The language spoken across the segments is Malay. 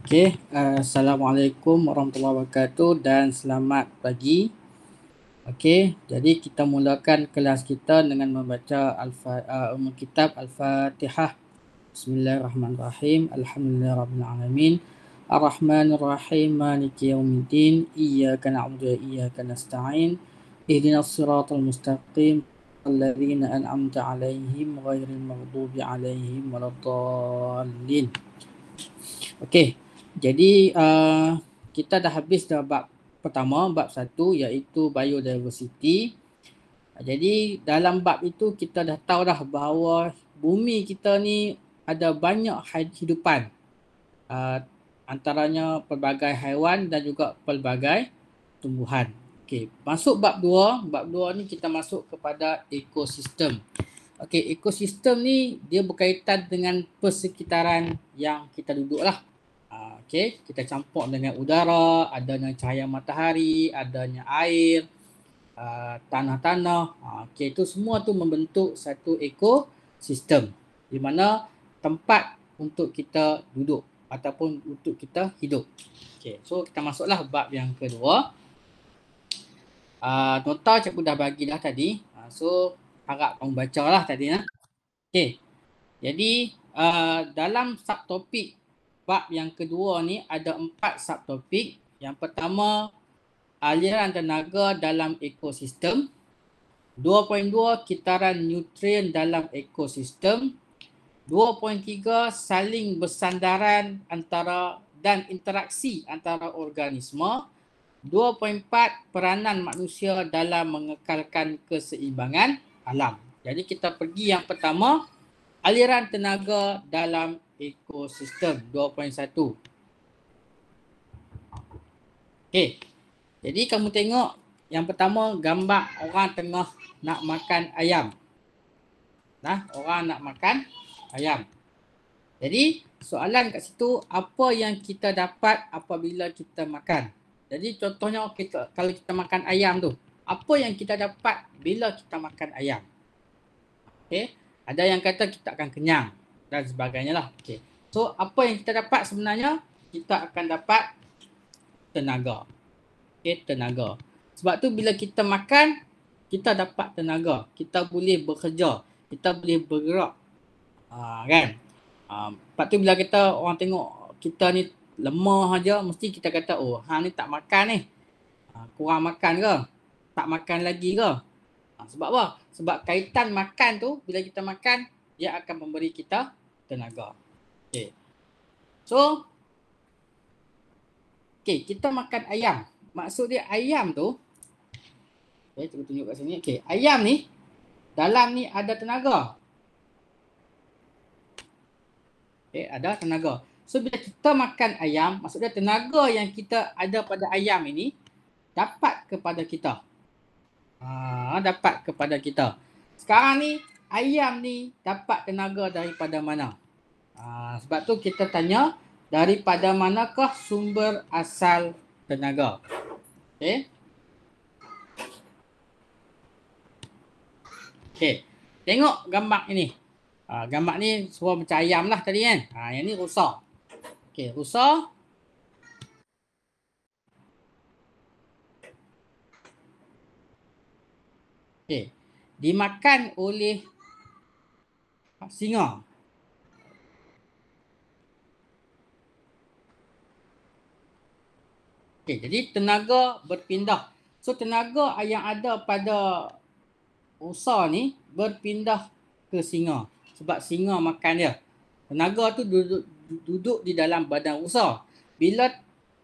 Assalamualaikum warahmatullahi wabarakatuh dan selamat pagi. Okey, jadi kita mulakan kelas kita dengan membaca kitab Al-Fatihah. Bismillahirrahmanirrahim. Alhamdulillahirabbil alamin. Arrahmanirrahim. Maliki yaumiddin. Iyyaka na'budu wa iyyaka nasta'in. Ihdinas siratal mustaqim. Alladzina an'amta 'alaihim ghairil maghdubi 'alaihim waladdallin. Okey. Jadi kita dah habis dah bab pertama, bab 1 iaitu biodiversity. Jadi dalam bab itu kita dah tahu dah bahawa bumi kita ni ada banyak hidupan. Antaranya pelbagai haiwan dan juga pelbagai tumbuhan. Okey, masuk bab 2. Bab 2 ni kita masuk kepada ekosistem. Okey, ekosistem ni dia berkaitan dengan persekitaran yang kita duduk lah. Okey, kita campur dengan udara, adanya cahaya matahari, adanya air, tanah-tanah. Okey, itu semua tu membentuk satu ekosistem di mana tempat untuk kita duduk ataupun untuk kita hidup. Okey, so kita masuklah bab yang kedua. Nota cikgu dah bagi dah tadi. So harap kamu bacalah tadi ya. Okey. Jadi dalam subtopik bab yang kedua ni ada 4 subtopik. Yang pertama, aliran tenaga dalam ekosistem. 2.2, kitaran nutrien dalam ekosistem. 2.3, saling bersandaran antara dan interaksi antara organisma. 2.4, peranan manusia dalam mengekalkan keseimbangan alam. Jadi kita pergi yang pertama, aliran tenaga dalam ekosistem 2.1. Okey. Jadi kamu tengok yang pertama gambar orang tengah nak makan ayam. Orang nak makan ayam. Jadi soalan kat situ, apa yang kita dapat apabila kita makan? Jadi contohnya kalau kita makan ayam tu, apa yang kita dapat bila kita makan ayam? Okey. Ada yang kata kita akan kenyang dan sebagainya lah. Okay. So apa yang kita dapat sebenarnya? Kita akan dapat tenaga. Okay, tenaga. Sebab tu bila kita makan, kita dapat tenaga. Kita boleh bekerja. Kita boleh bergerak. Kan? Lepas tu bila orang tengok kita ni lemah aja, mesti kita kata, oh hang ni tak makan ni. Kurang makan ke? Tak makan lagi ke? Sebab apa? Sebab kaitan makan tu, bila kita makan, dia akan memberi kita tenaga. Okay. So, okay, kita makan ayam. Maksud dia ayam tu, okay, cuba tunjuk kat sini. Okay, ayam ni, dalam ni ada tenaga. Okay, ada tenaga. So, bila kita makan ayam, maksud dia tenaga yang kita ada pada ayam ini, dapat kepada kita. Dapat kepada kita. Sekarang ni ayam ni dapat tenaga daripada mana? Sebab tu kita tanya, daripada manakah sumber asal tenaga? Okey. Okey. Tengok gambar ini. Gambar ni semua macam ayam lah tadi kan. Yang ni rusa. Okey, rusa. Okay. Dimakan oleh singa. Okay, jadi tenaga berpindah. So tenaga yang ada pada rusa ni berpindah ke singa. Sebab singa makan dia. Tenaga tu duduk di dalam badan rusa. Bila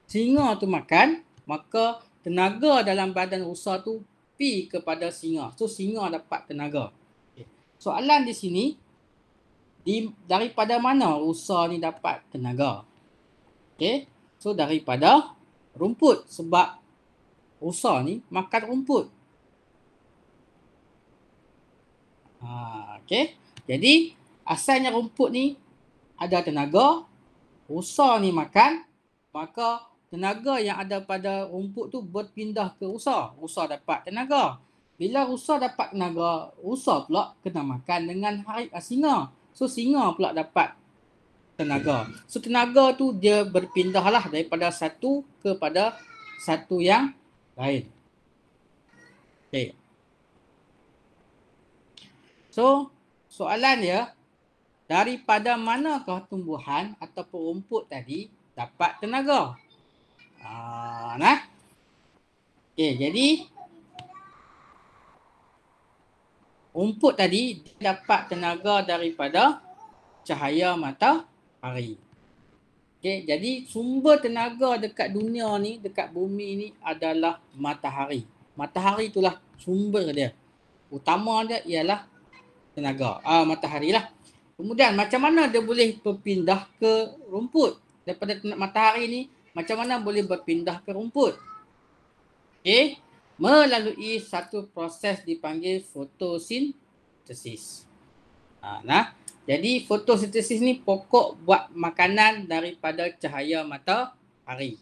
singa tu makan, maka tenaga dalam badan rusa tu pi kepada singa. So singa dapat tenaga. Okay. Soalan di sini, daripada mana rusa ni dapat tenaga? Okay. So daripada rumput, sebab rusa ni makan rumput. Okay. Jadi asalnya rumput ni ada tenaga, rusa ni makan, maka tenaga yang ada pada rumput tu berpindah ke rusa. Rusa dapat tenaga. Bila rusa dapat tenaga, rusa pula kena makan dengan singa. So singa pula dapat tenaga. So tenaga tu dia berpindahlah daripada satu kepada satu yang lain. Okay. So soalan dia, daripada manakah tumbuhan ataupun rumput tadi dapat tenaga? Nah. Okay, jadi rumput tadi dapat tenaga daripada cahaya matahari. Okay, jadi sumber tenaga dekat dunia ni, dekat bumi ni adalah matahari. Matahari itulah sumber dia. Utama dia ialah tenaga. Matahari lah. Kemudian macam mana dia boleh berpindah ke rumput? Daripada matahari ni, macam mana boleh berpindah ke rumput? Okay, melalui satu proses dipanggil fotosintesis. Nah, jadi fotosintesis ni pokok buat makanan daripada cahaya matahari.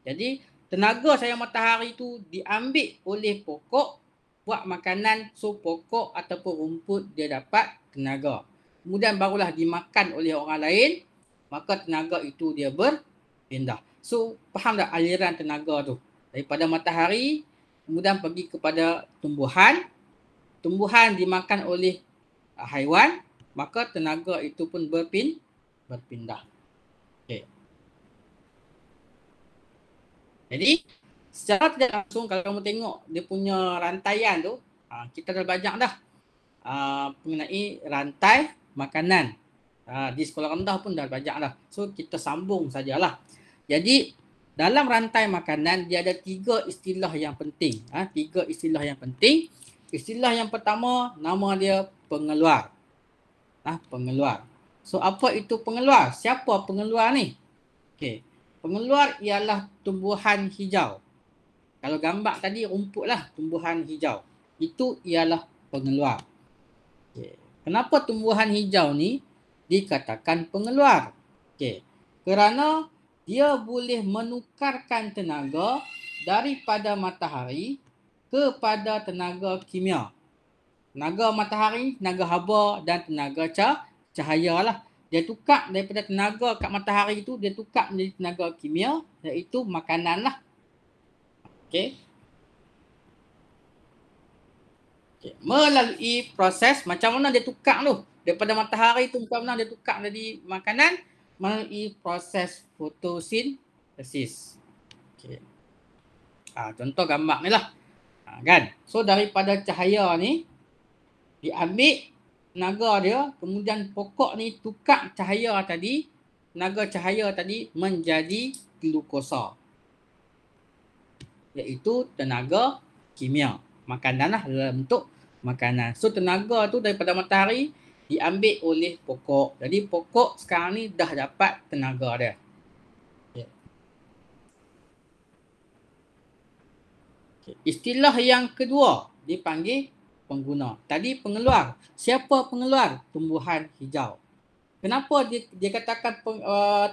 Jadi tenaga cahaya matahari tu diambil oleh pokok buat makanan, so pokok ataupun rumput dia dapat tenaga. Kemudian barulah dimakan oleh orang lain, maka tenaga itu dia berpindah. So faham tak aliran tenaga tu? Daripada matahari, kemudian pergi kepada tumbuhan, tumbuhan dimakan oleh haiwan, maka tenaga itu pun berpindah. Okay. Jadi secara tidak langsung kalau kamu tengok dia punya rantaian tu, kita dah banyak dah mengenai rantai makanan. Di sekolah rendah pun dah banyak dah. So kita sambung sajalah. Jadi dalam rantai makanan dia ada 3 istilah yang penting. 3 istilah yang penting. Istilah yang pertama nama dia pengeluar. Pengeluar. So apa itu pengeluar? Siapa pengeluar ni? Okey. Pengeluar ialah tumbuhan hijau. Kalau gambar tadi rumput lah tumbuhan hijau. Itu ialah pengeluar. Okay. Kenapa tumbuhan hijau ni dikatakan pengeluar? Okay. Kerana dia boleh menukarkan tenaga daripada matahari kepada tenaga kimia. Tenaga matahari, tenaga haba dan tenaga cahaya lah. Dia tukar daripada tenaga kat matahari tu, dia tukar menjadi tenaga kimia, iaitu makanan lah. Okay. Melalui proses macam mana dia tukar tu. Daripada matahari tu macam mana dia tukar jadi makanan? Melalui proses fotosintesis. Okay. Contoh gambar ni lah. Kan? So daripada cahaya ni, diambil tenaga dia, kemudian pokok ni tukar cahaya tadi, tenaga cahaya tadi menjadi glukosa, iaitu tenaga kimia. Makanan lah dalam bentuk makanan. So tenaga tu daripada matahari diambil oleh pokok. Jadi pokok sekarang ni dah dapat tenaga dia. Okay. Istilah yang kedua dipanggil pengguna. Tadi pengeluar. Siapa pengeluar? Tumbuhan hijau. Kenapa dia katakan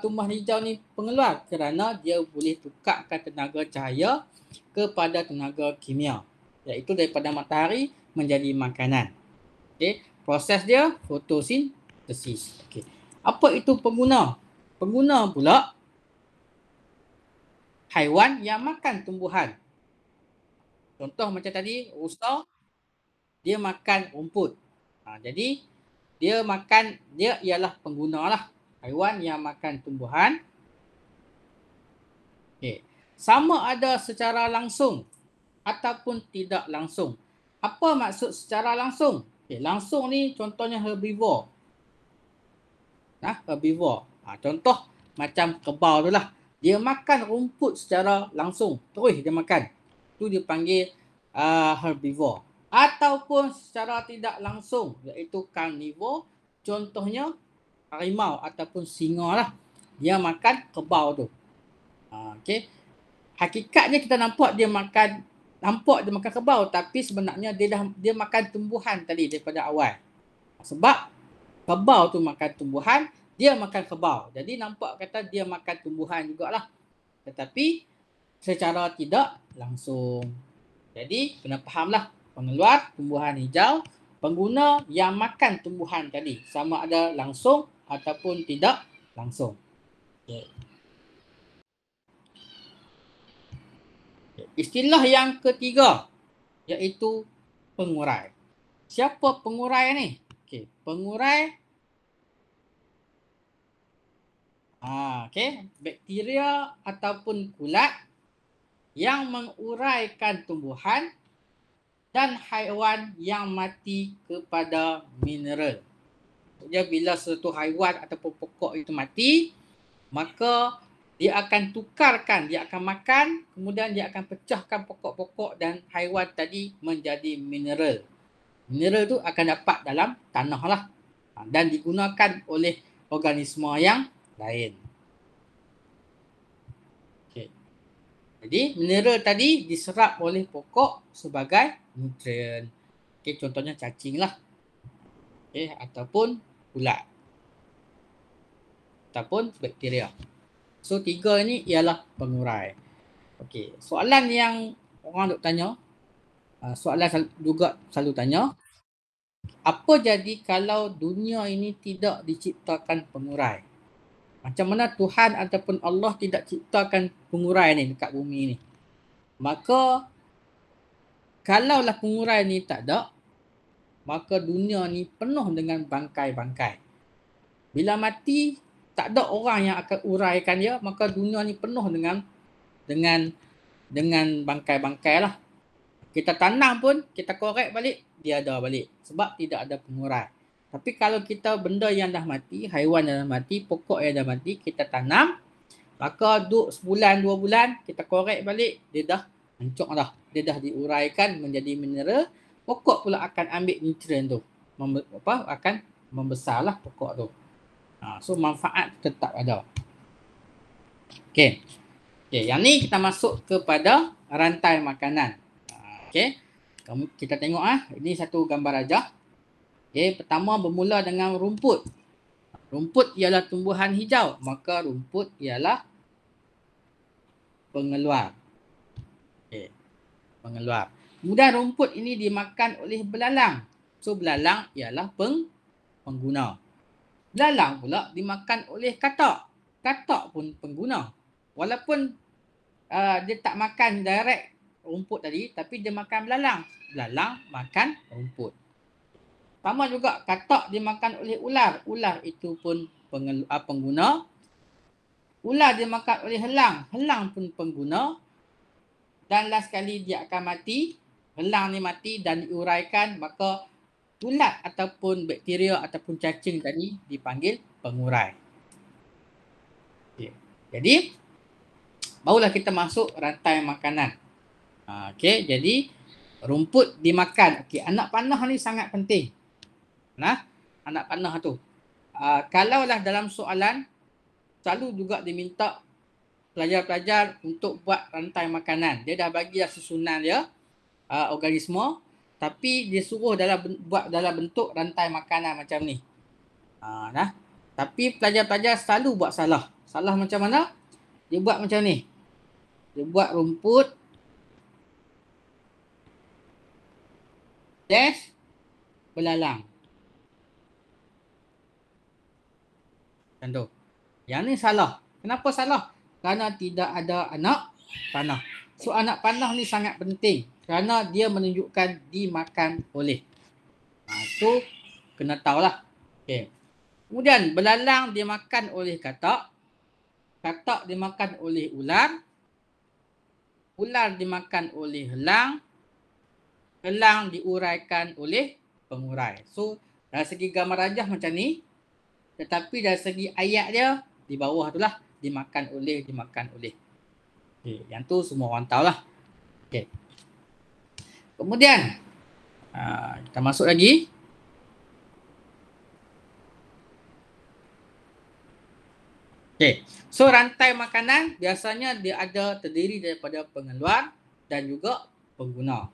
tumbuhan hijau ni pengeluar? Kerana dia boleh tukarkan tenaga cahaya kepada tenaga kimia, iaitu daripada matahari menjadi makanan. Okay. Proses dia fotosintesis. Okay. Apa itu pengguna? Pengguna pula haiwan yang makan tumbuhan. Contoh macam tadi, rusa, dia makan rumput. Jadi dia ialah pengguna lah. Haiwan yang makan tumbuhan. Okay. Sama ada secara langsung ataupun tidak langsung. Apa maksud secara langsung? Okay. Langsung ni contohnya herbivore. Herbivore. Contoh macam kebau tu lah. Dia makan rumput secara langsung. Terus dia makan. Itu dia panggil herbivore. Ataupun secara tidak langsung, iaitu carnivore. Contohnya harimau ataupun singa lah. Dia makan kebau tu. Okay. Hakikatnya kita nampak dia makan kebau, tapi sebenarnya dia makan tumbuhan tadi daripada awal. Sebab kebau tu makan tumbuhan, dia makan kebau. Jadi nampak kata dia makan tumbuhan jugalah. Tetapi secara tidak langsung. Jadi kena fahamlah, pengeluar tumbuhan hijau, pengguna yang makan tumbuhan tadi, sama ada langsung ataupun tidak langsung. Okay. Istilah yang ketiga iaitu pengurai. Siapa pengurai ni? Okay. Pengurai bakteria ataupun kulat yang menguraikan tumbuhan dan haiwan yang mati kepada mineral. Dia bila suatu haiwan ataupun pokok itu mati, maka dia akan tukarkan, dia akan makan, kemudian dia akan pecahkan pokok-pokok dan haiwan tadi menjadi mineral. Mineral tu akan dapat dalam tanah lah dan digunakan oleh organisma yang lain. Okay. Jadi mineral tadi diserap oleh pokok sebagai nutrien. Okay, contohnya cacing lah. Okay, ataupun ulat. Ataupun bakteria. So 3 ini ialah pengurai. Okey, soalan yang orang duk tanya, soalan juga selalu tanya, apa jadi kalau dunia ini tidak diciptakan pengurai? Macam mana Tuhan ataupun Allah tidak ciptakan pengurai ni dekat bumi ni? Maka kalaulah pengurai ni tak ada, maka dunia ni penuh dengan bangkai-bangkai. Bila mati, tak ada orang yang akan uraikan dia, maka dunia ni penuh dengan bangkai-bangkai lah. Kita tanam pun, kita korek balik, dia ada balik. Sebab tidak ada pengurai. Tapi kalau kita benda yang dah mati, haiwan yang dah mati, pokok yang dah mati, kita tanam, maka duduk sebulan, 2 bulan, kita korek balik, dia dah hancur dah. Dia dah diuraikan menjadi mineral, pokok pula akan ambil nutrien tu. Akan membesarlah pokok tu. So manfaat tetap ada. Okey. Okay, yang ni kita masuk kepada rantai makanan. Okey. Kita tengok ini satu gambar aja. Okey, pertama bermula dengan rumput. Rumput ialah tumbuhan hijau, maka rumput ialah pengeluar. Okey. Pengeluar. Kemudian rumput ini dimakan oleh belalang. So belalang ialah pengguna. Belalang pula dimakan oleh katak. Katak pun pengguna. Walaupun dia tak makan direct rumput tadi, tapi dia makan belalang. Belalang makan rumput. Sama juga katak dimakan oleh ular. Ular itu pun pengguna. Ular dimakan oleh helang. Helang pun pengguna. Dan last sekali dia akan mati. Helang ni mati dan diuraikan, maka ulat ataupun bakteria ataupun cacing tadi dipanggil pengurai. Okay. Jadi barulah kita masuk rantai makanan. Okey, jadi rumput dimakan. Okey, anak panah ni sangat penting. Nah, anak panah tu. Kalaulah dalam soalan selalu juga diminta pelajar-pelajar untuk buat rantai makanan. Dia dah bagi dah susunan dia, organisme, tapi dia suruh buat dalam bentuk rantai makanan macam ni. Nah, tapi pelajar-pelajar selalu buat salah. Salah macam mana? Dia buat macam ni. Dia buat rumput dash belalang. Macam tu. Yang ni salah. Kenapa salah? Kerana tidak ada anak panah. So anak panah ni sangat penting. Kerana dia menunjukkan dimakan oleh. Tu kena tahulah. Okay. Kemudian belalang dimakan oleh katak. Katak dimakan oleh ular. Ular dimakan oleh helang. Helang diuraikan oleh pengurai. So dari segi gambar rajah macam ni. Tetapi dari segi ayat dia di bawah tu lah. Dimakan oleh. Okay. Yang tu semua orang tahu lah. Okay. Kemudian kita masuk lagi. Okay. So rantai makanan biasanya dia ada terdiri daripada pengeluar dan juga pengguna.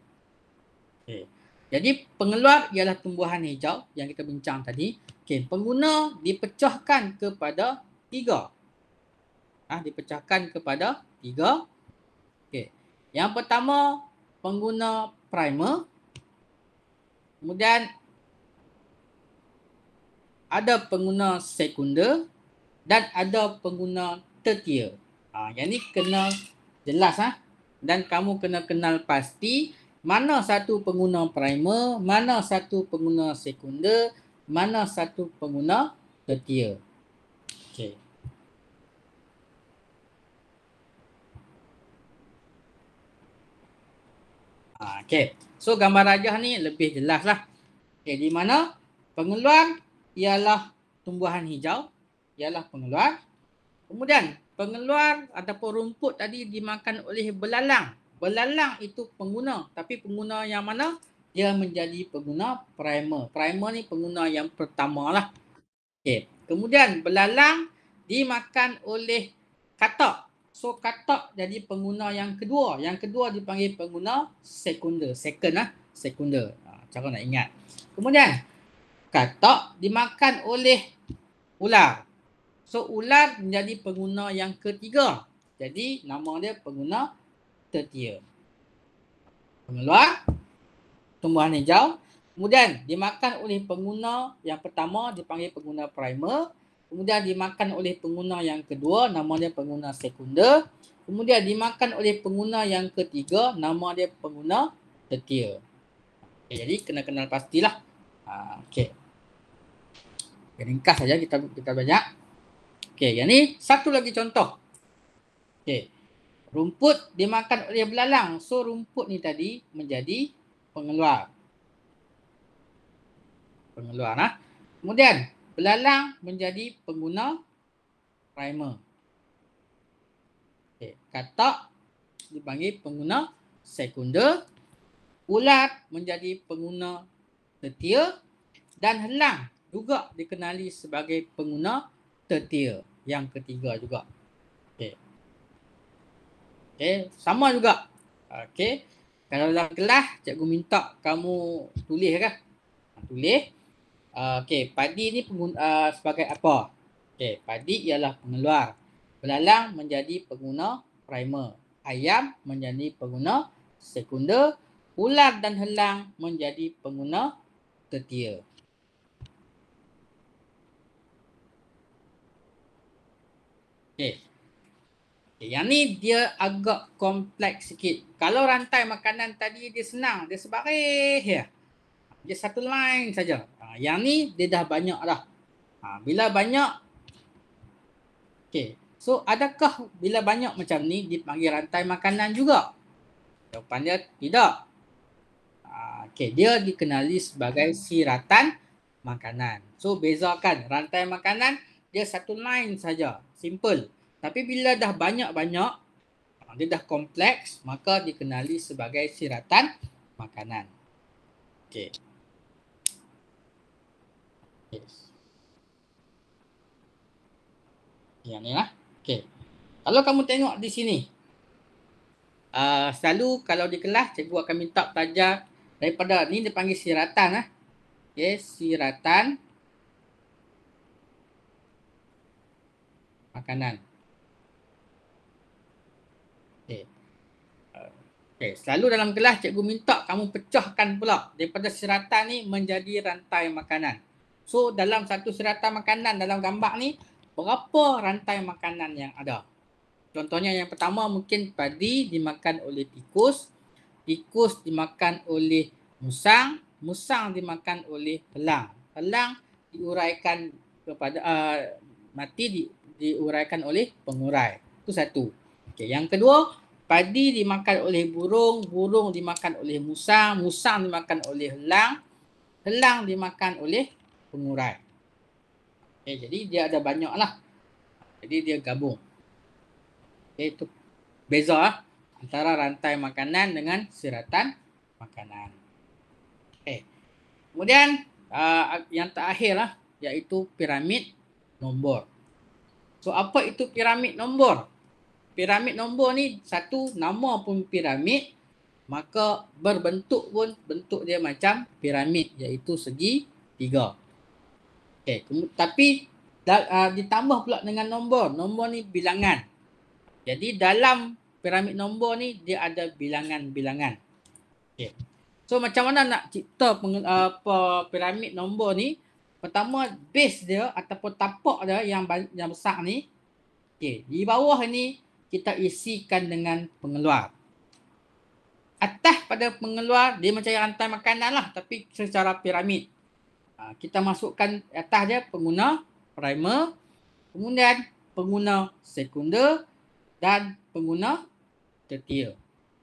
Okay. Jadi pengeluar ialah tumbuhan hijau yang kita bincang tadi. Okay. Pengguna dipecahkan kepada 3. Dipecahkan kepada 3. Okay. Yang pertama pengguna primer. Kemudian ada pengguna sekunder dan ada pengguna tertier. Yang ni kena jelas dan kamu kena kenal pasti mana satu pengguna primer, mana satu pengguna sekunder, mana satu pengguna tertier. Okey. Okey. So gambar rajah ni lebih jelas lah. Okey, di mana pengeluar ialah tumbuhan hijau, ialah pengeluar. Kemudian pengeluar ataupun rumput tadi dimakan oleh belalang. Belalang itu pengguna, tapi pengguna yang mana? Dia menjadi pengguna primer. Primer ni pengguna yang pertama lah. Okey. Kemudian belalang dimakan oleh katak. So katak jadi pengguna yang kedua. Yang kedua dipanggil pengguna sekunder. Sekunder. Cara nak ingat. Kemudian katak dimakan oleh ular. So ular menjadi pengguna yang ketiga. Jadi nama dia pengguna tertier. Pengeluar tumbuhan hijau. Kemudian dimakan oleh pengguna yang pertama dipanggil pengguna primer. Kemudian dimakan oleh pengguna yang kedua, nama dia pengguna sekunder. Kemudian dimakan oleh pengguna yang ketiga, nama dia pengguna tertier. Okay, jadi kena kenal pastilah. Okey. Ringkas saja kita banyak. Okey, yang ni satu lagi contoh. Okey. Rumput dimakan oleh belalang. So rumput ni tadi menjadi pengeluar. Pengeluar. Kemudian belalang menjadi pengguna primer. Okay. Katak dipanggil pengguna sekunder. Ulat menjadi pengguna tertier. Dan helang juga dikenali sebagai pengguna tertier. Yang ketiga juga. Okay. Okay. Sama juga. Okay. Kalau dalam kelas cikgu minta kamu tulis kan? Tulis. Okey, padi ni sebagai apa? Okey, padi ialah pengeluar. Belalang menjadi pengguna primer. Ayam menjadi pengguna sekunder. Ular dan helang menjadi pengguna tertier. Okey. Yang ni dia agak kompleks sikit. Kalau rantai makanan tadi dia senang, dia sebaris ya. Dia satu line saja. Yang ni dia dah banyak dah. Bila banyak, okey. So adakah bila banyak macam ni dipanggil rantai makanan juga? Jawapan dia tidak. Okey, dia dikenali sebagai siratan makanan. So bezakan rantai makanan dia satu line saja, simple. Tapi bila dah banyak-banyak, dia dah kompleks, maka dikenali sebagai siratan makanan. Okey. Yes. Yang ni lah. Okey. Kalau kamu tengok di sini, selalu kalau di kelas cikgu akan minta pelajar daripada ni dipanggil siratan Okey, siratan makanan. Okey. Okey, selalu dalam kelas cikgu minta kamu pecahkan pula daripada siratan ni menjadi rantai makanan. So dalam satu siratan makanan dalam gambar ni berapa rantai makanan yang ada? Contohnya yang pertama mungkin padi dimakan oleh tikus, tikus dimakan oleh musang, musang dimakan oleh helang. Helang diuraikan kepada mati diuraikan oleh pengurai. Itu satu. Okey, yang kedua, padi dimakan oleh burung, burung dimakan oleh musang, musang dimakan oleh helang, helang dimakan oleh pengurai. Okey, jadi dia ada banyak lah. Jadi dia gabung. Okay, itu beza antara rantai makanan dengan siratan makanan. Okay. Kemudian yang terakhir lah iaitu piramid nombor. So apa itu piramid nombor? Piramid nombor ni satu nama pun piramid, maka berbentuk pun bentuk dia macam piramid iaitu segi 3. Okay. Tapi ditambah pula dengan nombor. Nombor ni bilangan. Jadi dalam piramid nombor ni dia ada bilangan-bilangan. Okay. So macam mana nak cipta piramid nombor ni? pertama base dia ataupun tapak dia yang besar ni. Okey, di bawah ni kita isikan dengan pengeluar. Atas pada pengeluar dia macam rantai makanan lah, tapi secara piramid. Kita masukkan atas dia pengguna primer, kemudian pengguna sekunder dan pengguna tertier.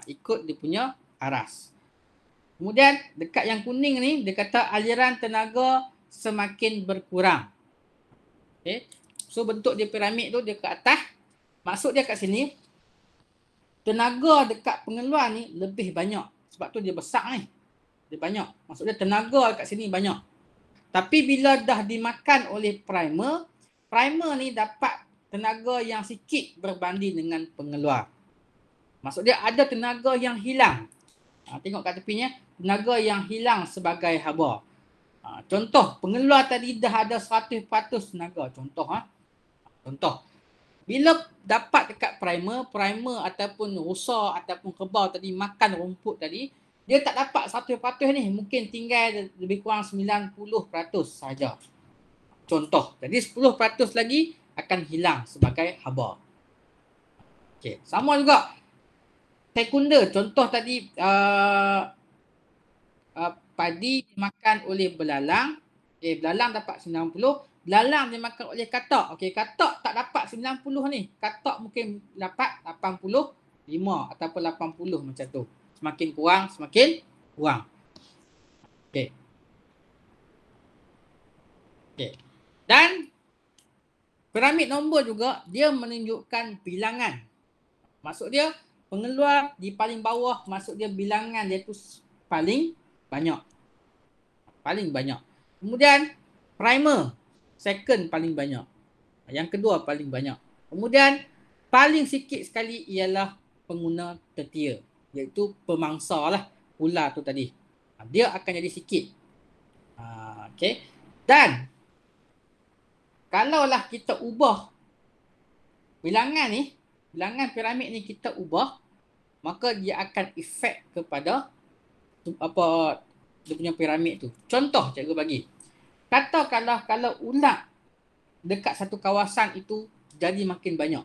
Ikut dia punya aras. Kemudian dekat yang kuning ni dia kata aliran tenaga semakin berkurang. Okay. So bentuk dia piramid tu dia ke atas. Maksud dia kat sini tenaga dekat pengeluar ni lebih banyak. Sebab tu dia besar ni. Dia banyak. Maksud dia tenaga kat sini banyak. Tapi bila dah dimakan oleh primer, primer ni dapat tenaga yang sikit berbanding dengan pengeluar. Maksud dia ada tenaga yang hilang. Tengok kat tepinya, tenaga yang hilang sebagai haba. Contoh, pengeluar tadi dah ada 100% tenaga. Contoh. Bila dapat dekat primer ataupun rusa ataupun kebau tadi makan rumput tadi, dia tak dapat 100% ni. Mungkin tinggal lebih kurang 90% saja. Contoh. Jadi 10% lagi akan hilang sebagai haba. Okey, sama juga sekunder. Contoh tadi padi dimakan oleh belalang. Belalang dapat 90. Belalang dimakan oleh katak. Katak tak dapat 90 ni. Katak mungkin dapat 85 ataupun 80 macam tu. Semakin kurang, semakin kurang. Okey. Dan piramid nombor juga dia menunjukkan bilangan. Maksud dia pengeluar di paling bawah, maksud dia bilangan dia tu paling banyak. Kemudian primer, second paling banyak. Yang kedua paling banyak. Kemudian paling sikit sekali ialah pengguna tertier, iaitu pemangsa lah, ular tu tadi. Dia akan jadi sikit. Okey. Dan kalaulah kita ubah bilangan piramid ni kita ubah, maka dia akan efek kepada apa dia punya piramid tu. Contoh cikgu bagi. Katakanlah kalau ular dekat satu kawasan itu jadi makin banyak.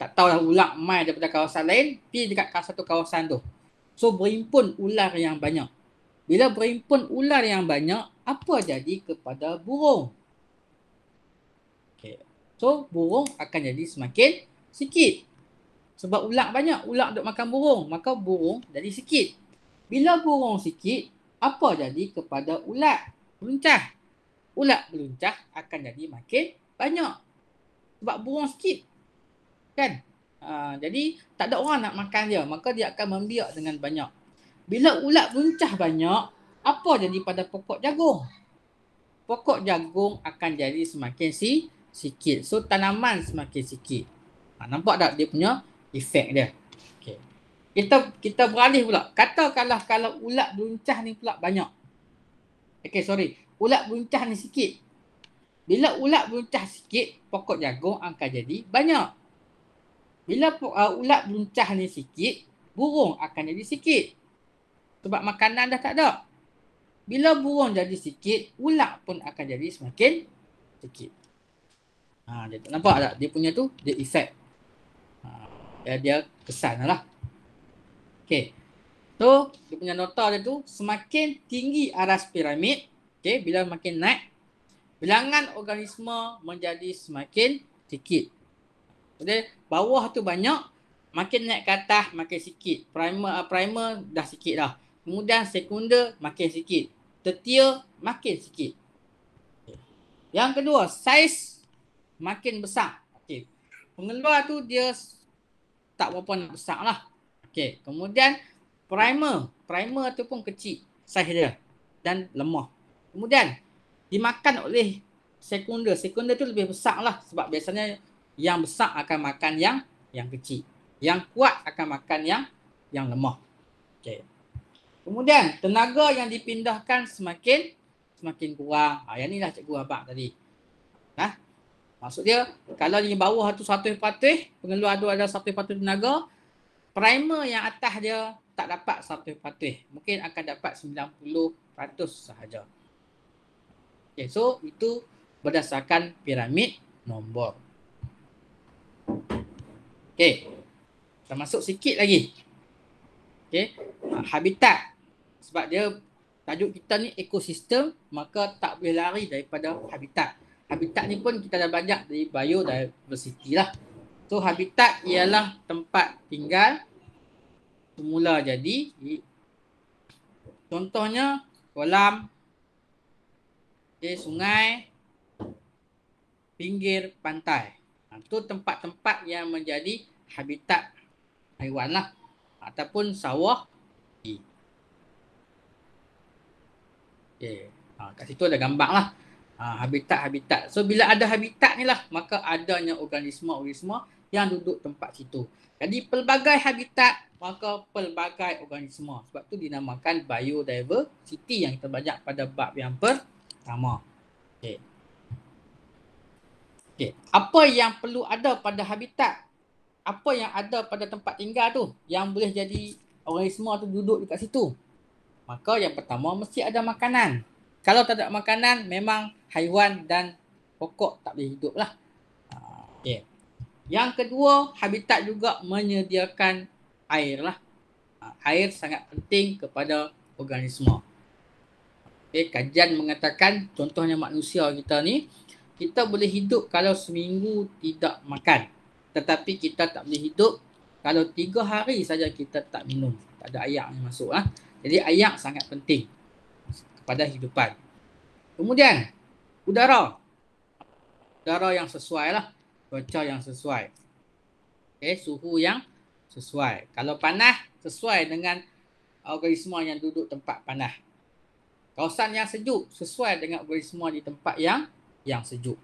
Tak tahulah ular mai daripada kawasan lain pergi dekat satu kawasan tu. So berhimpun ular yang banyak. Bila berhimpun ular yang banyak, apa jadi kepada burung? Okay. So burung akan jadi semakin sikit. Sebab ular banyak, ular duk makan burung, maka burung jadi sikit. Bila burung sikit, apa jadi kepada ular? Beluncah. Ular beluncah akan jadi makin banyak. Sebab burung sikit. Kan? Jadi tak ada orang nak makan dia, maka dia akan membiak dengan banyak. Bila ular beluncah banyak, apa jadi pada pokok jagung? Pokok jagung akan jadi semakin sikit. So tanaman semakin sikit. Nampak tak dia punya efek dia? Okay. Kita beralih pula. Katakanlah kalau ulat beluncah ni pula banyak. Ulat beluncah ni sikit. Bila ulat beluncah sikit, pokok jagung akan jadi banyak. Bila ulat beluncah ni sikit, burung akan jadi sikit. Sebab makanan dah tak ada. Bila burung jadi sikit, ulat pun akan jadi semakin sikit. Nampak tak? Dia punya tu, dia efek. Dia kesan lah. Okay. So, dia punya nota dia tu, semakin tinggi aras piramid, bila makin naik, bilangan organisme menjadi semakin sikit. Jadi, bawah tu banyak, makin naik ke atas, makin sikit. Primer dah sikit dah. Kemudian sekunder, makin sikit. Tertier, makin sikit. Yang kedua, saiz makin besar. Pengeluar tu dia tak berapa besar lah. Kemudian primer tu pun kecil saiz dia dan lemah. Kemudian dimakan oleh sekunder. Sekunder tu lebih besar lah sebab biasanya yang besar akan makan yang kecil. Yang kuat akan makan yang lemah. Kemudian tenaga yang dipindahkan semakin kurang. Yang ni lah cikgu abang tadi. Maksud dia, kalau di bawah tu 100%, pengeluar tu ada 100% tenaga, primer yang atas dia tak dapat 100%. Mungkin akan dapat 90% sahaja. Okay, so itu berdasarkan piramid nombor. Okay, kita masuk sikit lagi. Okay, habitat. Sebab dia tajuk kita ni ekosistem, maka tak boleh lari daripada habitat. Habitat ni pun kita dah belajar dari biodiversity lah. So habitat ialah tempat tinggal semula jadi. Contohnya kolam, sungai, pinggir pantai. Itu tempat-tempat yang menjadi habitat haiwan lah. Ataupun sawah. Okay. Kat situ ada gambar lah. Habitat-habitat. So bila ada habitat ni lah, maka adanya organisma-organisma yang duduk tempat situ. Jadi pelbagai habitat, maka pelbagai organisma. Sebab tu dinamakan biodiversity yang kita belajar pada bab yang pertama. Okay. Okay. Apa yang perlu ada pada habitat? Apa yang ada pada tempat tinggal tu yang boleh jadi organisma tu duduk dekat situ? Maka yang pertama mesti ada makanan. Kalau tak ada makanan, memang haiwan dan pokok tak boleh hidup lah. Okay. Yang kedua, habitat juga menyediakan air lah. Air sangat penting kepada organisma. Okay. Kajian mengatakan, contohnya manusia kita ni, kita boleh hidup kalau seminggu tidak makan. Tetapi kita tak boleh hidup kalau 3 hari saja kita tak minum. Tak ada air yang masuk lah. Jadi air sangat penting kepada hidupan. Kemudian udara. Udara yang sesuai lah. Cuaca yang sesuai. Okay, suhu yang sesuai. Kalau panas, sesuai dengan organisma yang duduk tempat panas. Kawasan yang sejuk, sesuai dengan organisma di tempat yang sejuk.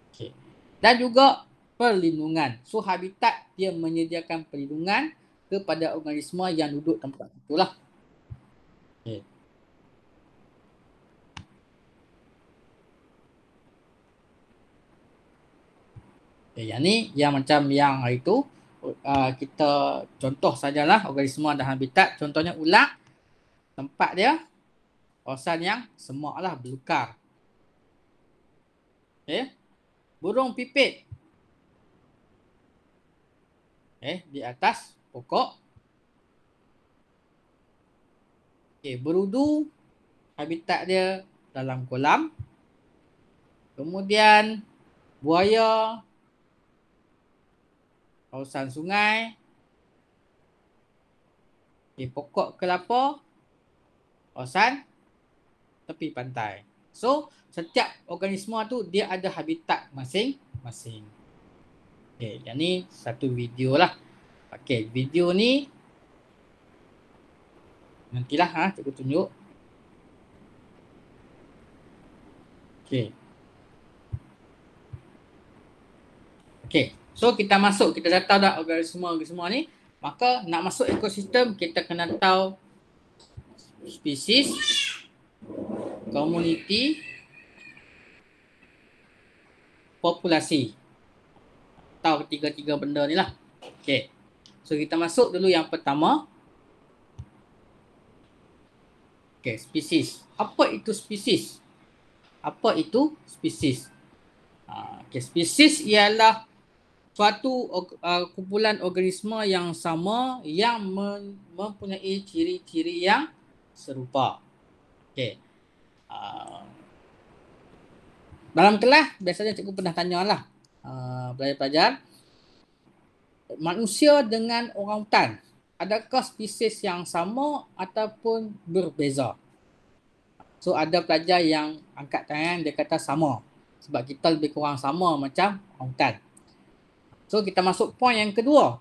Okay. Dan juga perlindungan. So habitat dia menyediakan perlindungan kepada organisme yang duduk tempat itulah. Okay. Okay, yang ni yang macam yang hari tu kita contoh sajalah organisme dan habitat. Contohnya ular, tempat dia kawasan yang semak lah, belukar. Okay. Burung pipit. Di atas pokok. Okay. Berudu, habitat dia dalam kolam. Kemudian buaya, kawasan sungai. Okay. Pokok kelapa, kawasan tepi pantai. So, setiap organisma tu dia ada habitat masing-masing. Okay, yang ni satu video lah. Okay, video ni nantilah cikgu tunjuk. Okay. Okay, so kita masuk, kita dah tahu dah organisma-organisma ni. Maka nak masuk ekosistem, kita kena tahu spesies, komuniti, populasi. Tahu tiga-tiga benda ni lah. Okay. So kita masuk dulu yang pertama. Okay, spesies. Apa itu spesies? Apa itu spesies? Okay, spesies ialah suatu kumpulan organisma yang sama yang mempunyai ciri-ciri yang serupa. Okay. Dalam kelas biasanya cikgu pernah tanya lah pelajar-pelajar, manusia dengan orangutan, adakah spesies yang sama ataupun berbeza? So ada pelajar yang angkat tangan, dia kata sama. Sebab kita lebih kurang sama macam orangutan. So kita masuk poin yang kedua.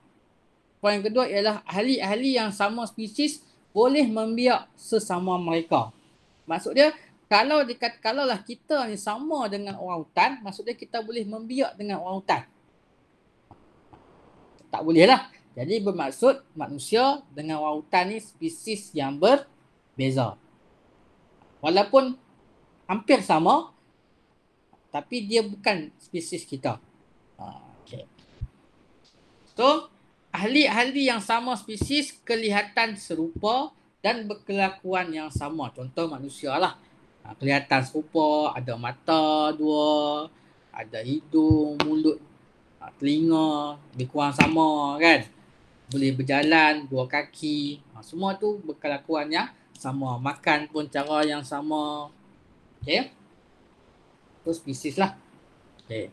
Poin yang kedua ialah ahli-ahli yang sama spesies boleh membiak sesama mereka. Maksud dia, kalaulah kita ni sama dengan orangutan, maksud dia kita boleh membiak dengan orangutan. Tak boleh lah. Jadi bermaksud manusia dengan orangutan ni spesies yang berbeza. Walaupun hampir sama, tapi dia bukan spesies kita. Okay. So, ahli-ahli yang sama spesies kelihatan serupa dan berkelakuan yang sama. Contoh manusia lah. Kelihatan serupa, ada mata dua, ada hidung, mulut, telinga, lebih kurang sama kan. Boleh berjalan, dua kaki. Semua tu berkelakuan yang sama. Makan pun cara yang sama. Okay. Tu spesies lah. Okay.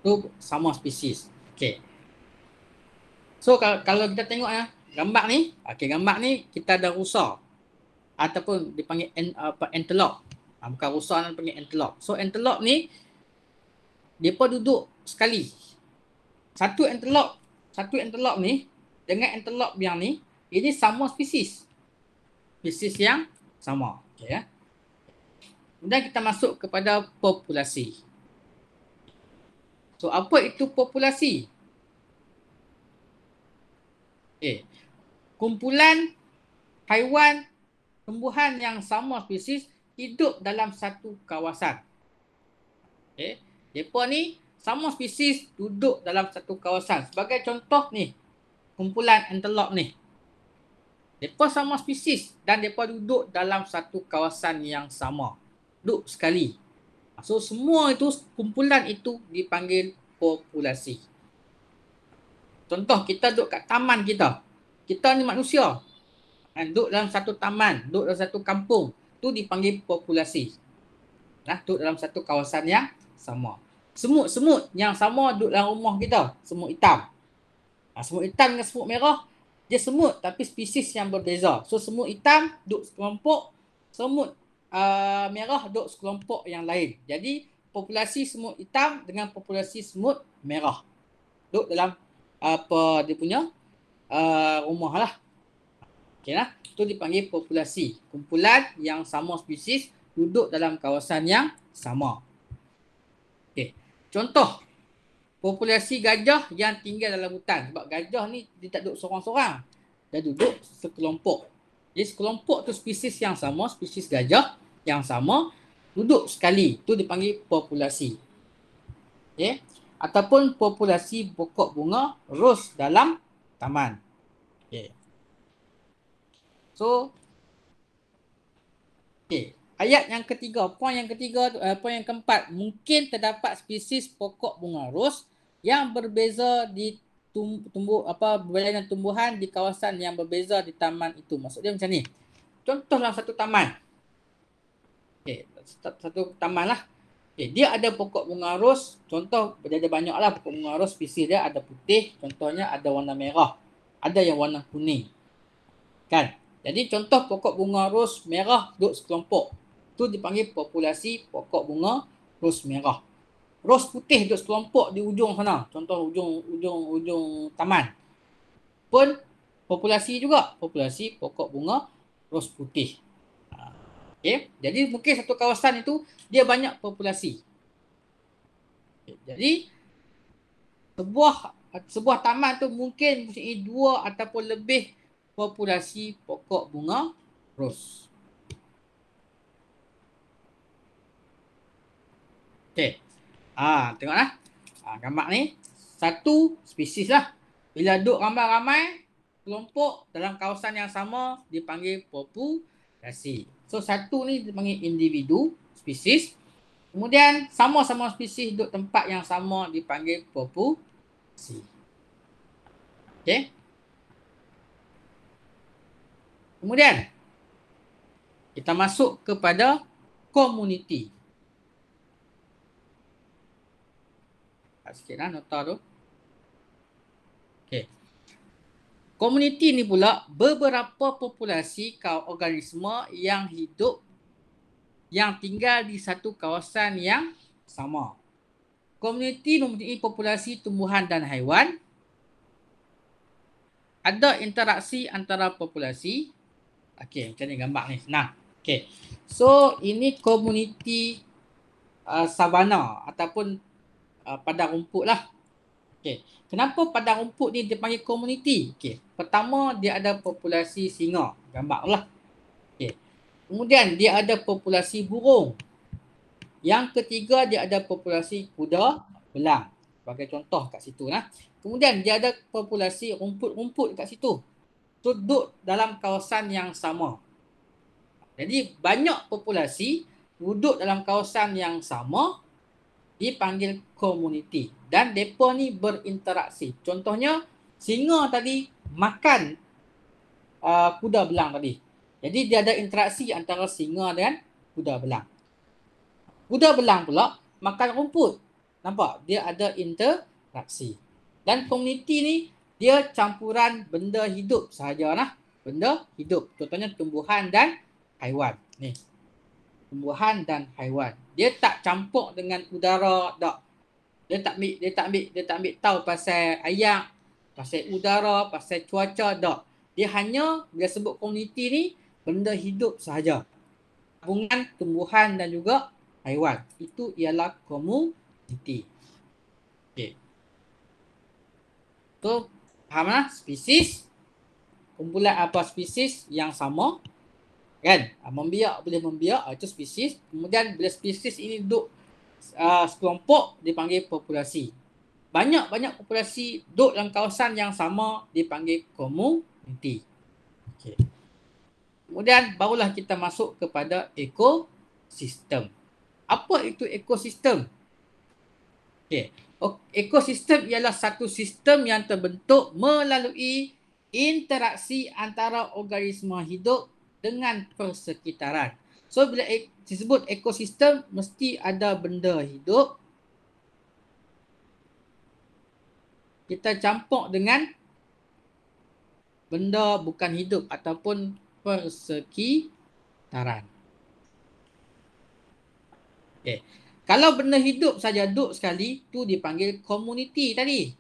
Tu sama spesies. Okay. So kalau kita tengok ya, gambar ni. Okay, gambar ni kita ada rusa. Ataupun dipanggil antelope. Bukan rusa, dipanggil antelope. So antelope ni, mereka duduk sekali. Satu antelope ni dengan antelope yang ni, ini sama spesies. Spesies yang sama. Okay, ya. Kemudian kita masuk kepada populasi. So apa itu populasi? Okay. Kumpulan haiwan, tumbuhan yang sama spesies hidup dalam satu kawasan. Okay. Mereka ni sama spesies duduk dalam satu kawasan. Sebagai contoh ni, kumpulan antelope ni. Mereka sama spesies dan mereka duduk dalam satu kawasan yang sama. Duduk sekali. So semua itu, kumpulan itu dipanggil populasi. Contoh, kita duduk kat taman kita. Kita ni manusia. Duduk dalam satu taman, duduk dalam satu kampung. Tu dipanggil populasi. Duduk dalam satu kawasan yang sama. Semut-semut yang sama duduk dalam rumah kita. Semut hitam. Semut hitam dengan semut merah, dia semut tapi spesies yang berbeza. So semut hitam duduk sekelompok, semut merah duduk sekelompok yang lain. Jadi populasi semut hitam dengan populasi semut merah duduk dalam apa dia punya rumah lah. Okay lah. Itu dipanggil populasi. Kumpulan yang sama spesies duduk dalam kawasan yang sama. Okay. Contoh, populasi gajah yang tinggal dalam hutan. Sebab gajah ni dia tak duduk seorang-seorang. Dia duduk sekelompok. Jadi sekelompok tu spesies yang sama, spesies gajah yang sama, duduk sekali. Itu dipanggil populasi. Okay. Ataupun populasi pokok bunga ros dalam taman. Okay. So, okay. Ayat yang ketiga, poin yang ketiga, poin yang keempat, mungkin terdapat spesies pokok bunga ros yang berbeza di berlainan tumbuhan di kawasan yang berbeza di taman itu. Maksudnya macam ni. Contoh dalam satu taman. Okay, satu taman lah. Okay, dia ada pokok bunga ros. Contoh, ada banyak lah pokok bunga ros. Spesies dia ada putih. Contohnya ada warna merah. Ada yang warna kuning. Kan? Jadi contoh pokok bunga ros merah duduk sekelompok. Itu dipanggil populasi pokok bunga ros merah. Ros putih duduk sekelompok di ujung sana. Contoh ujung taman. Pun populasi juga. Populasi pokok bunga ros putih. Okay. Jadi mungkin satu kawasan itu dia banyak populasi. Okay. Jadi sebuah taman tu mungkin mempunyai 2 ataupun lebih populasi pokok bunga ros. Okay. Tengoklah. Gambar ni. Satu spesies lah. Bila duduk ramai-ramai, kelompok dalam kawasan yang sama dipanggil populasi. So, satu ni dipanggil individu, spesies. Kemudian, sama-sama spesies duduk tempat yang sama dipanggil populasi. Okay. Kemudian, kita masuk kepada komuniti. Sikitlah nota tu. Okay. Komuniti ni pula beberapa populasi organisme yang hidup, yang tinggal di satu kawasan yang sama. Komuniti mempunyai populasi tumbuhan dan haiwan. Ada interaksi antara populasi. Okay, macam ni gambar ni. Nah, okay. So, ini komuniti savana ataupun padang rumput lah. Okay. Kenapa padang rumput ni dipanggil komuniti? Okay. Pertama, dia ada populasi singa. Gambar lah. Okay. Kemudian, dia ada populasi burung. Yang ketiga, dia ada populasi kuda belang. Sebagai contoh kat situ lah. Kemudian, dia ada populasi rumput-rumput kat situ. Duduk dalam kawasan yang sama. Jadi banyak populasi duduk dalam kawasan yang sama dipanggil komuniti. Dan mereka ni berinteraksi. Contohnya, singa tadi makan kuda belang tadi. Jadi dia ada interaksi antara singa dengan kuda belang. Kuda belang pula makan rumput. Nampak? Dia ada interaksi. Dan komuniti ni dia campuran benda hidup sahaja. Benda hidup. Contohnya tumbuhan dan haiwan. Ni. Tumbuhan dan haiwan. Dia tak campur dengan udara tak. Dia tak ambil tahu pasal air, pasal udara, pasal cuaca tak. Dia hanya bila sebut komuniti ni benda hidup sahaja. Gabungan tumbuhan dan juga haiwan. Itu ialah komuniti. Okey. So, fahamlah spesies. Kumpulan apa spesies yang sama. Kan? Membiak boleh membiak, itu spesies. Kemudian bila spesies ini duduk sekelompok dipanggil populasi. Banyak populasi duduk dalam kawasan yang sama dipanggil komuniti. Okay. Kemudian barulah kita masuk kepada ekosistem. Apa itu ekosistem? Okay. Ekosistem ialah satu sistem yang terbentuk melalui interaksi antara organisma hidup dengan persekitaran. So bila disebut ekosistem mesti ada benda hidup. Kita campur dengan benda bukan hidup ataupun persekitaran. Okay. Kalau benda hidup saja duduk sekali, tu dipanggil komuniti tadi.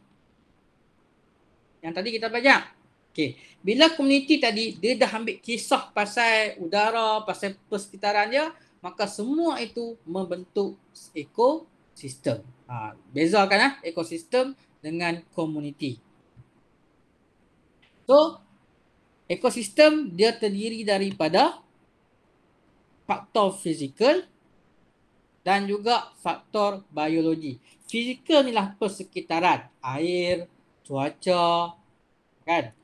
Yang tadi kita belajar. Okay. Bila komuniti tadi, dia dah ambil kisah pasal udara, pasal persekitaran dia, maka semua itu membentuk ekosistem. Bezakan ekosistem dengan komuniti. So, ekosistem dia terdiri daripada faktor fizikal dan juga faktor biologi. Fizikal ni lah persekitaran, air, cuaca, kan?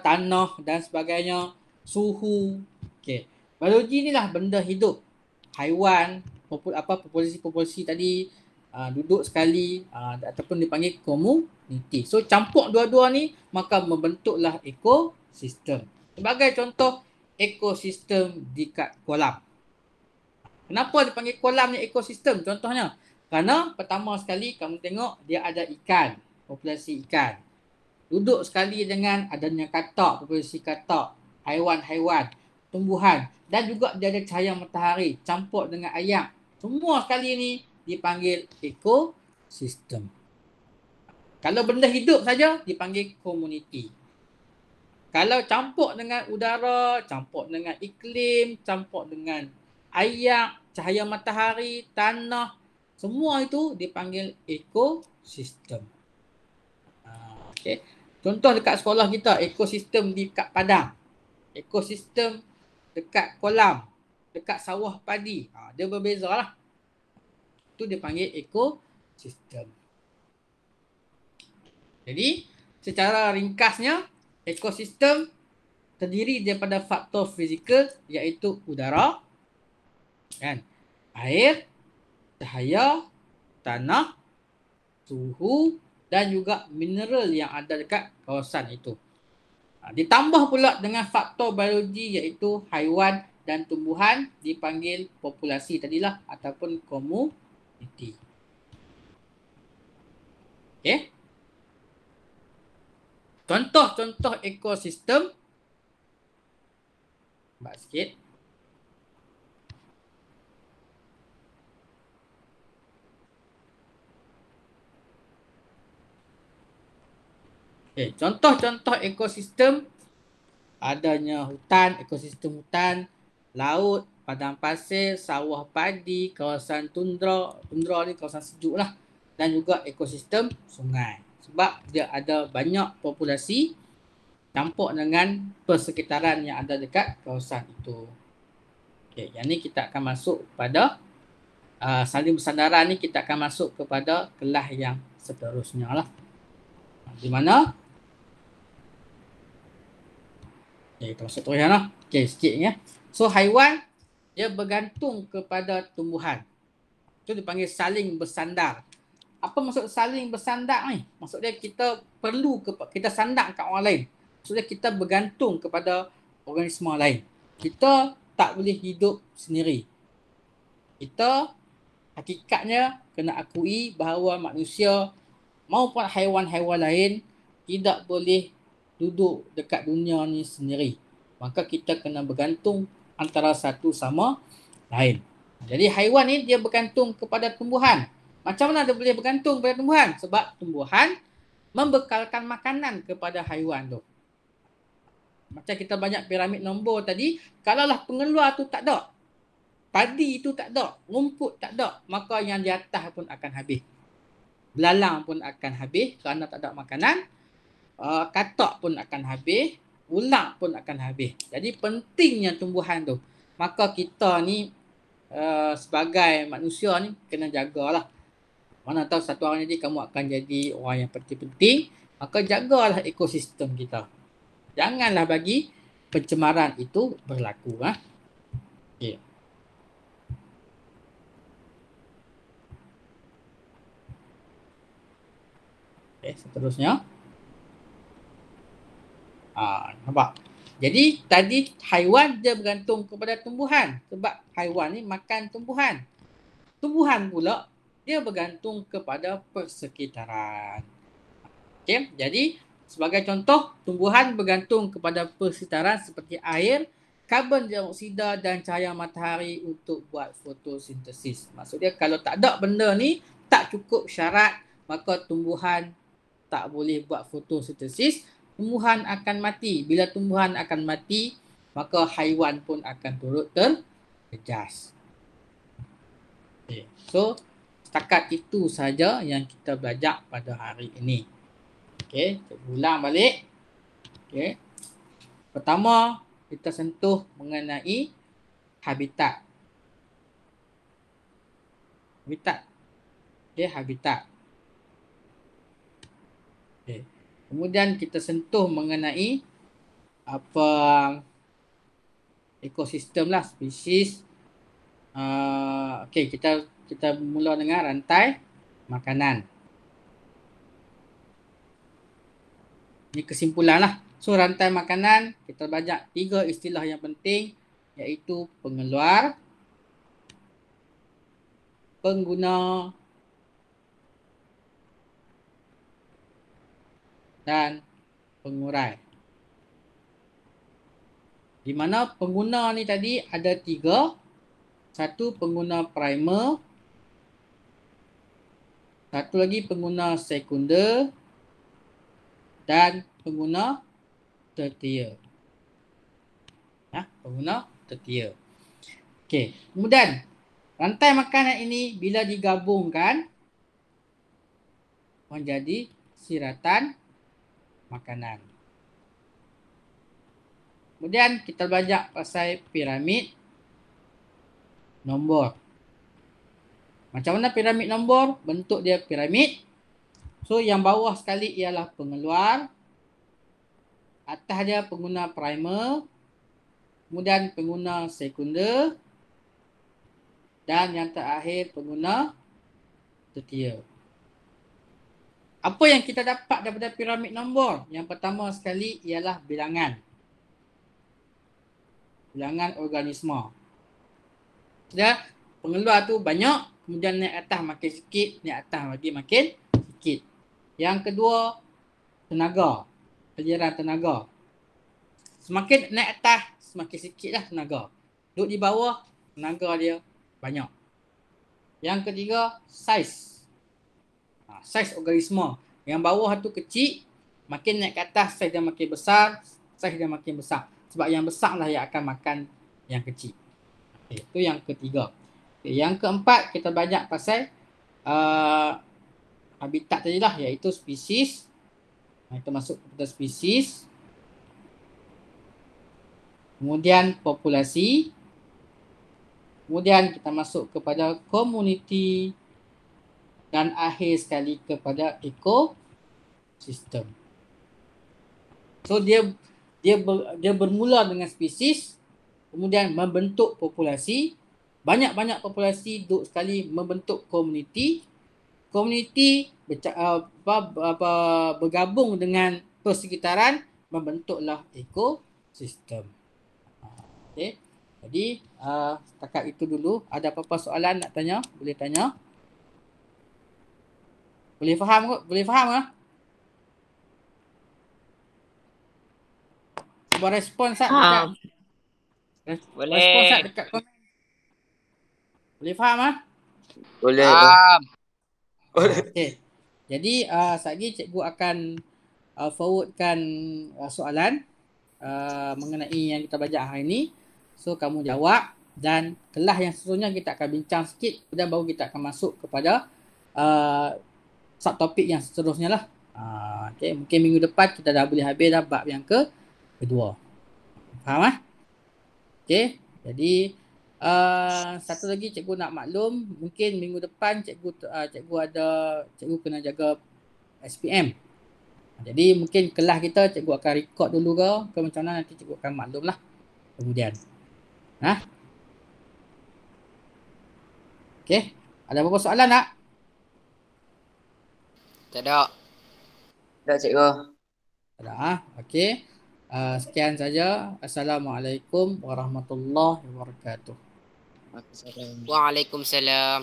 Tanah dan sebagainya, suhu. Okay. Biologi ni lah benda hidup. Haiwan, populasi tadi duduk sekali ataupun dipanggil komuniti. So campur dua-dua ni maka membentuklah ekosistem. Sebagai contoh, ekosistem dekat kolam. Kenapa dipanggil kolam ni ekosistem? Contohnya, kerana pertama sekali kamu tengok dia ada ikan, populasi ikan. Duduk sekali dengan adanya katak, populasi katak, haiwan-haiwan, tumbuhan dan juga dia ada cahaya matahari campur dengan air. Semua sekali ni dipanggil ekosistem. Kalau benda hidup saja dipanggil komuniti. Kalau campur dengan udara, campur dengan iklim, campur dengan air, cahaya matahari, tanah, semua itu dipanggil ekosistem. Okay. Contoh dekat sekolah kita, ekosistem dekat padang, ekosistem dekat kolam, dekat sawah padi. Dia berbeza lah. Itu dipanggil ekosistem. Jadi, secara ringkasnya, ekosistem terdiri daripada faktor fizikal iaitu udara, kan, air, cahaya, tanah, suhu dan juga mineral yang ada dekat kawasan itu. Ditambah pula dengan faktor biologi iaitu haiwan dan tumbuhan dipanggil populasi tadilah ataupun komuniti. Okey. Contoh-contoh ekosistem. Nampak sikit. Okay, contoh-contoh ekosistem adanya hutan, ekosistem hutan, laut, padang pasir, sawah padi, kawasan tundra ni kawasan sejuk lah, dan juga ekosistem sungai. Sebab dia ada banyak populasi campur dengan persekitaran yang ada dekat kawasan itu. Okay, yang ni kita akan masuk pada saling bersandaran ni, kita akan masuk kepada kelas yang seterusnya lah. Di mana? Okay, kita masuk terus lah. Okey, sikit ya. So haiwan dia bergantung kepada tumbuhan. Itu dipanggil saling bersandar. Apa maksud saling bersandar ni? Maksudnya kita perlu kita sandar kat orang lain. Maksudnya kita bergantung kepada organisma lain. Kita tak boleh hidup sendiri. Kita hakikatnya kena akui bahawa manusia maupun haiwan-haiwan lain tidak boleh duduk dekat dunia ni sendiri. Maka kita kena bergantung antara satu sama lain. Jadi haiwan ni dia bergantung kepada tumbuhan. Macam mana dia boleh bergantung kepada tumbuhan? Sebab tumbuhan membekalkan makanan kepada haiwan tu. Macam kita banyak piramid nombor tadi, kalaulah pengeluar tu tak ada, padi tu tak ada, rumput tak ada, maka yang di atas pun akan habis. Belalang pun akan habis kerana tak ada makanan. Katak pun akan habis. Ular pun akan habis. Jadi pentingnya tumbuhan tu. Maka kita ni sebagai manusia ni kena jagalah. Mana tahu satu hari nanti kamu akan jadi orang yang penting-penting. Maka jagalah ekosistem kita. Janganlah bagi pencemaran itu berlaku. Okay. Okay, seterusnya. Nampak? Jadi tadi haiwan dia bergantung kepada tumbuhan. Sebab haiwan ni makan tumbuhan. Tumbuhan pula dia bergantung kepada persekitaran. Okay? Jadi sebagai contoh, tumbuhan bergantung kepada persekitaran seperti air, karbon dioksida dan cahaya matahari untuk buat fotosintesis. Maksudnya kalau tak ada benda ni, tak cukup syarat, maka tumbuhan tak boleh buat fotosintesis. Tumbuhan akan mati. Bila tumbuhan akan mati, maka haiwan pun akan turut terjejas. Okay. So, setakat itu saja yang kita belajar pada hari ini. Okey, ulang balik. Okey. Pertama, kita sentuh mengenai habitat. Habitat. Okey, habitat. Okey. Kemudian kita sentuh mengenai apa ekosistem lah, spesies. Okey, kita mula dengan rantai makanan. Ini kesimpulan lah. So rantai makanan, kita belajar 3 istilah yang penting, iaitu pengeluar, pengguna dan pengurai. Di mana pengguna ni tadi ada 3. Satu pengguna primer, satu lagi pengguna sekunder, dan pengguna tertier. Pengguna tertier. Okey, kemudian rantai makanan ini bila digabungkan menjadi siratan makanan. Kemudian kita belajar pasal piramid nombor. Macam mana piramid nombor? Bentuk dia piramid. So yang bawah sekali ialah pengeluar. Atas dia pengguna primer. Kemudian pengguna sekunder. Dan yang terakhir pengguna tertier. Apa yang kita dapat daripada piramid nombor? Yang pertama sekali ialah bilangan. Bilangan organisma. Ya, pengeluar tu banyak, kemudian naik atas makin sikit, naik atas lagi makin sikit. Yang kedua, tenaga, aliran tenaga. Semakin naik atas, semakin sikitlah tenaga. Duduk di bawah, tenaga dia banyak. Yang ketiga, saiz. Saiz organisma. Yang bawah tu kecil, makin naik ke atas, saiz dia makin besar, saiz dia makin besar. Sebab yang besar lah yang akan makan yang kecil. Itu yang ketiga. Yang keempat, kita belajar pasal habitat tadi lah, iaitu spesies. Kita masuk kepada spesies. Kemudian populasi. Kemudian kita masuk kepada komuniti. Dan akhir sekali kepada ekosistem. So dia bermula dengan spesies. kemudian membentuk populasi, banyak-banyak populasi duduk sekali membentuk komuniti, komuniti bergabung dengan persekitaran, membentuklah ekosistem. Okey. Jadi setakat itu dulu. Ada apa-apa soalan nak tanya? Boleh tanya. Boleh faham ke? Boleh faham ke? Cuba respon sat dekat respon sat Boleh. dekat komen. Boleh faham ah? Boleh. Faham. Okey. Jadi sekejap lagi cikgu akan forwardkan soalan mengenai yang kita belajar hari ini. So kamu jawab dan kelas yang seterusnya kita akan bincang sikit dan baru kita akan masuk kepada subtopik yang seterusnya lah. Okay. Mungkin minggu depan kita dah boleh habis dah bab yang kedua. Faham ah? Okay. Jadi satu lagi cikgu nak maklum, mungkin minggu depan cikgu kena jaga SPM. Jadi mungkin kelas kita cikgu akan record dulu ke macam mana, nanti cikgu akan maklum lah kemudian. Okay. Ada apa-apa soalan tak? Tak ada. Dah cikgu. Ada. Okay. Sekian saja. Assalamualaikum warahmatullahi wabarakatuh. Waalaikumsalam.